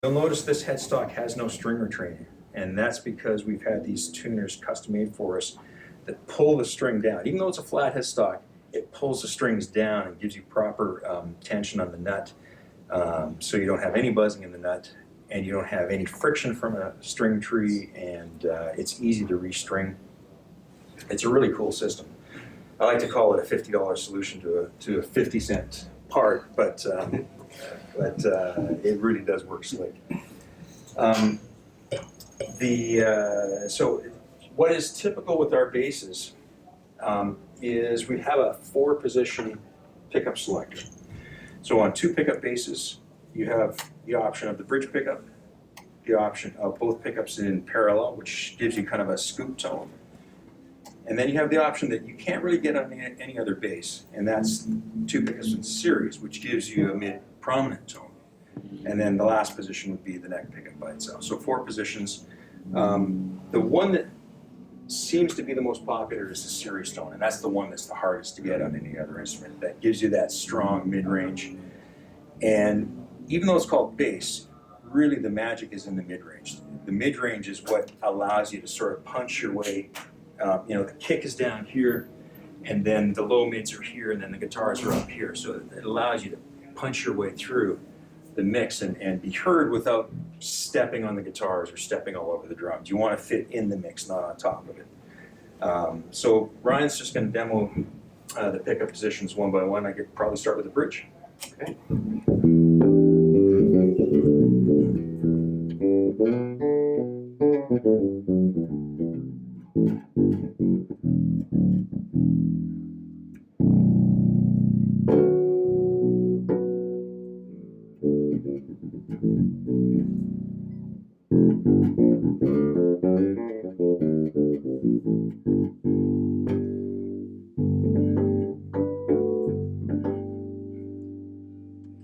You'll notice this headstock has no string retraining, and that's because we've had these tuners custom made for us that pull the string down. Even though it's a flat headstock, it pulls the strings down and gives you proper tension on the nut, so you don't have any buzzing in the nut, and you don't have any friction from a string tree, and it's easy to restring. It's a really cool system. I like to call it a $50 solution to a 50-cent part, but it really does work slick. So what is typical with our basses is we have a 4-position pickup selector. So on 2 pickup basses, you have the option of the bridge pickup, the option of both pickups in parallel, which gives you kind of a scoop tone. And then you have the option that you can't really get on any other bass, and that's 2 pickups in series, which gives you a mid-prominent tone. And then the last position would be the neck pickup by itself. So 4 positions. The one that seems to be the most popular is the series tone, and that's the one that's the hardest to get on any other instrument. That gives you that strong mid-range. And even though it's called bass, really the magic is in the mid-range. The mid-range is what allows you to sort of punch your way. The kick is down here, and then the low mids are here, and then the guitars are up here. So it allows you to punch your way through the mix and be heard without stepping on the guitars or stepping all over the drums. You want to fit in the mix, not on top of it. So Ryan's just going to demo the pickup positions one by one. I could probably start with the bridge. Okay.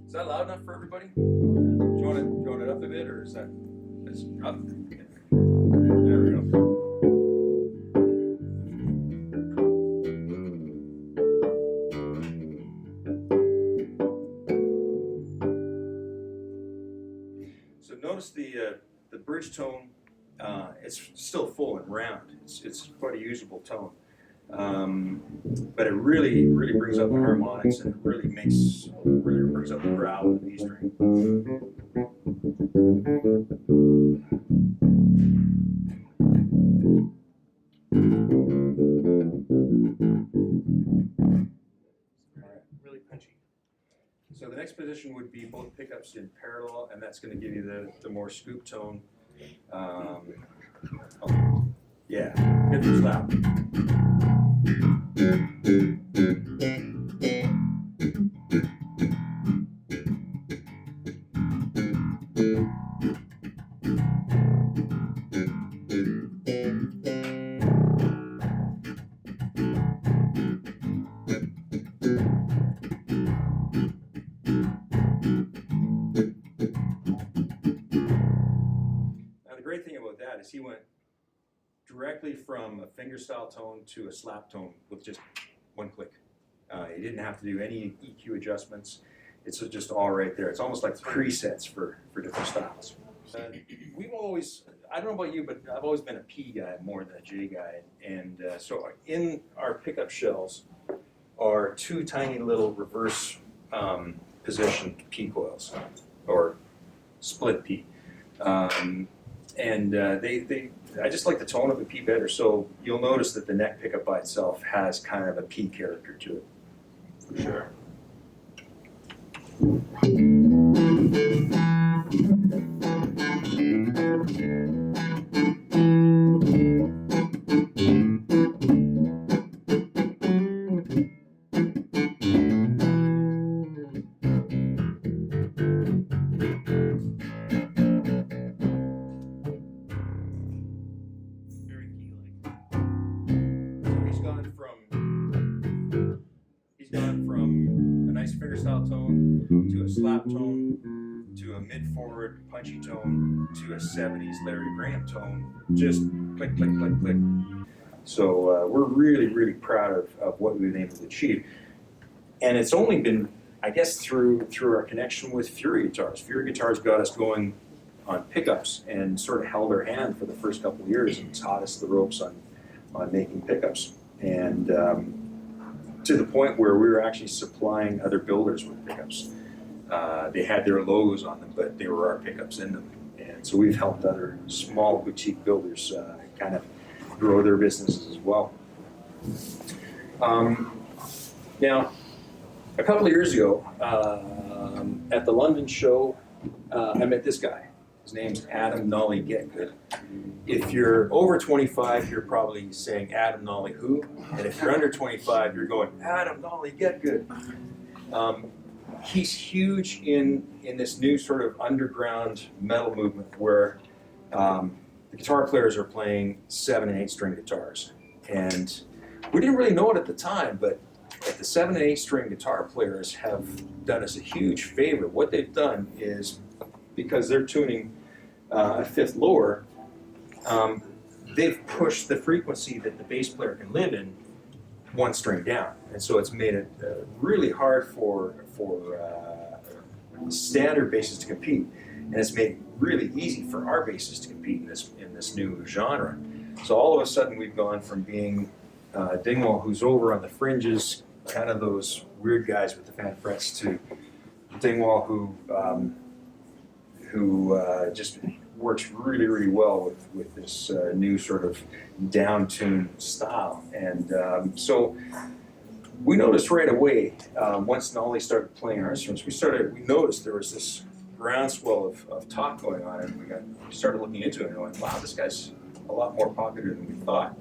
Is that loud enough for everybody? Do you want it up a bit, or is that up? There we go. So notice the bridge tone. It's still full and round. It's quite a usable tone. But it really brings out the harmonics, and it really brings out the growl of the B string. Really punchy. So the next position would be both pickups in parallel, and that's going to give you the more scoop tone. Yeah, get this loud. Now the great thing about that is he went directly from a fingerstyle tone to a slap tone with just one click. He didn't have to do any EQ adjustments. It's just all right there. It's almost like presets for different styles. We've always, I don't know about you, but I've always been a P guy more than a J guy. And so in our pickup shells are 2 tiny little reverse positioned P coils, or split P. I just like the tone of the P better, so you'll notice that the neck pickup by itself has kind of a P character to it. For sure. He's gone from a nice fingerstyle tone to a slap tone to a mid-forward punchy tone to a 70s Larry Graham tone. Just click, click, click, click. So we're really proud of what we've been able to achieve. And it's only been, I guess, through our connection with Fury Guitars. Fury Guitars got us going on pickups and sort of held our hand for the first couple of years and taught us the ropes on making pickups. And to the point where we were actually supplying other builders with pickups. They had their logos on them, but they were our pickups in them. And so we've helped other small boutique builders kind of grow their businesses as well. Now, a couple of years ago, at the London show, I met this guy. His name's Adam Nollie Get-Good. If you're over 25, you're probably saying Adam Nollie who? And if you're under 25, you're going, Adam Nollie Get-Good. He's huge in this new sort of underground metal movement where the guitar players are playing 7 and 8 string guitars. And we didn't really know it at the time, but the 7 and 8 string guitar players have done us a huge favor. What they've done is, because they're tuning a fifth lower, they've pushed the frequency that the bass player can live in 1 string down. And so it's made it really hard for standard basses to compete. And it's made it really easy for our basses to compete in this new genre. So all of a sudden we've gone from being Dingwall, who's over on the fringes, kind of those weird guys with the fan frets, to Dingwall, who just works really, really well with this new sort of down-tuned style. And so we noticed right away, once Nollie started playing our instruments, we noticed there was this groundswell of talk going on, and we started looking into it and going, wow, this guy's a lot more popular than we thought.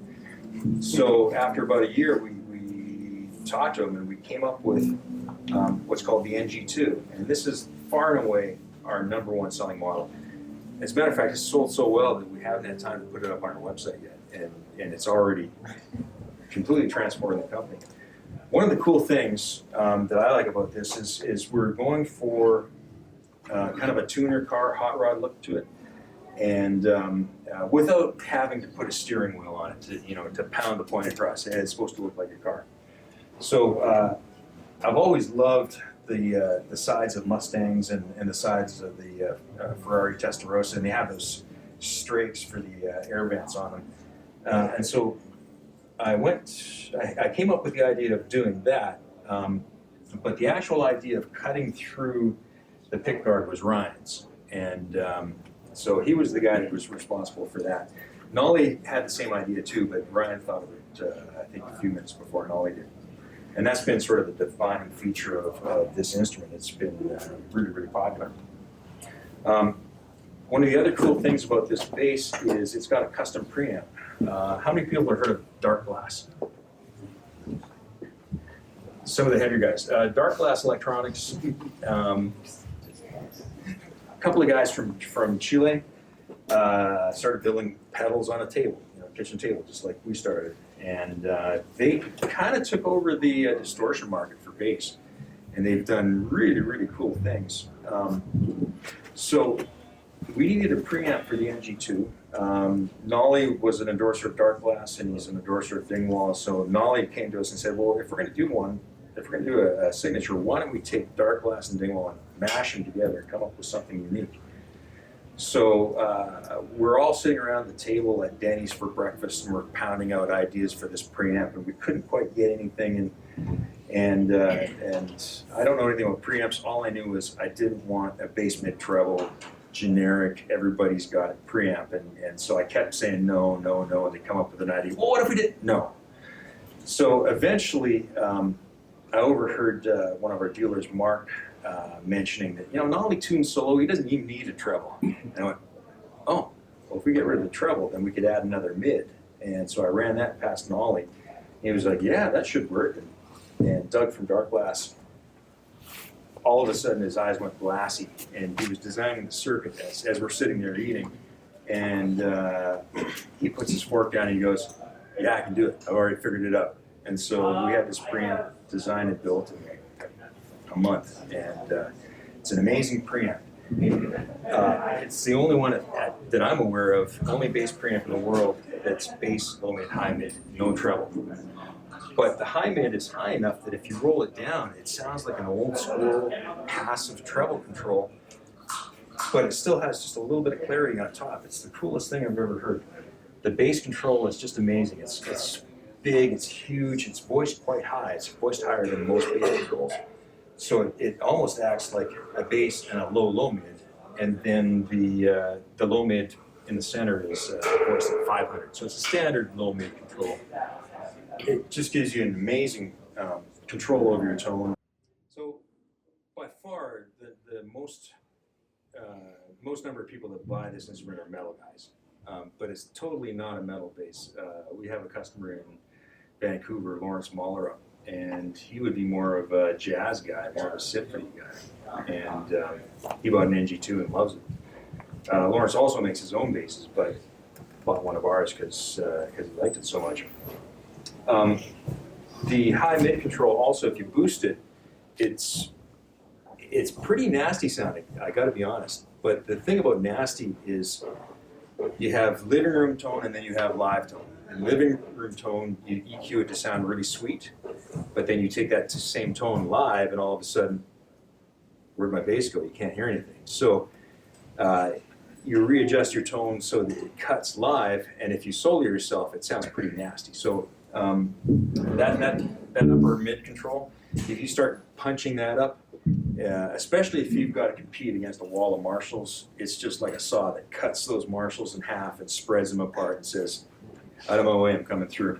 So after about a year, we talked to him and we came up with what's called the NG2. And this is far and away our #1 selling model. As a matter of fact, it's sold so well that we haven't had time to put it up on our website yet. And it's already completely transformed the company. One of the cool things that I like about this is we're going for kind of a tuner car, hot rod look to it. And without having to put a steering wheel on it to pound the point across. It's supposed to look like a car. So I've always loved the sides of Mustangs and the sides of the Ferrari Testarossa, and they have those strakes for the air vents on them. And so I came up with the idea of doing that, but the actual idea of cutting through the pickguard was Ryan's. And so he was the guy that was responsible for that. Nollie had the same idea too, but Ryan thought of it, I think, a few minutes before Nollie did. And that's been sort of the defining feature of this instrument. It's been really, really popular. One of the other cool things about this bass is it's got a custom preamp. How many people have heard of Dark Glass? Some of the heavier guys. Dark Glass Electronics. A couple of guys from Chile started building pedals on a table, kitchen table, just like we started. And they kind of took over the distortion market for bass. And they've done really, really cool things. So we needed a preamp for the NG2. Nollie was an endorser of Dark Glass, and he's an endorser of Dingwall. So Nollie came to us and said, well, if we're going to do a signature, why don't we take Dark Glass and Dingwall and mash them together and come up with something unique? So we're all sitting around the table at Denny's for breakfast, and we're pounding out ideas for this preamp, and we couldn't quite get anything. And I don't know anything about preamps. All I knew was I didn't want a bass mid treble, generic, everybody's got it preamp. And so I kept saying no, no, no, and they come up with an idea. Well, what if we did? No. So eventually, I overheard one of our dealers, Mark, mentioning that, Nollie tunes so low, he doesn't even need a treble. And I went, oh, well, if we get rid of the treble, then we could add another mid. And so I ran that past Nollie. He was like, yeah, that should work. And Doug from Dark Glass, all of a sudden his eyes went glassy, and he was designing the circuit as we're sitting there eating. And he puts his fork down and he goes, yeah, I can do it. I've already figured it out. And so we had this preamp designed and built in a month, and it's an amazing preamp. It's the only one that I'm aware of, only bass preamp in the world that's bass, low mid, high mid, no treble. But the high mid is high enough that if you roll it down, it sounds like an old school passive treble control. but it still has just a little bit of clarity on top. It's the coolest thing I've ever heard. The bass control is just amazing. It's big, it's huge, it's voiced quite high. It's voiced higher than most bass controls. So it almost acts like a bass and a low mid, and then the low mid in the center is voiced at 500. So it's a standard low mid control. It just gives you an amazing control over your tone. So by far the most number of people that buy this instrument are metal guys, but it's totally not a metal bass. We have a customer in Vancouver, Lawrence Mollerup, and he would be more of a jazz guy, more of a symphony guy, and he bought an NG2 and loves it. Lawrence also makes his own basses, but bought one of ours because he liked it so much. The high mid control also, if you boost it, it's pretty nasty sounding, I gotta be honest. But the thing about nasty is you have living room tone and then you have live tone. In living room tone, you EQ it to sound really sweet, but then you take that same tone live and all of a sudden, where'd my bass go? You can't hear anything. So you readjust your tone so that it cuts live, and if you solo yourself, it sounds pretty nasty. So that upper mid control, if you start punching that up, especially if you've got to compete against a wall of Marshalls, it's just like a saw that cuts those Marshalls in half and spreads them apart and says, out of my way, I'm coming through.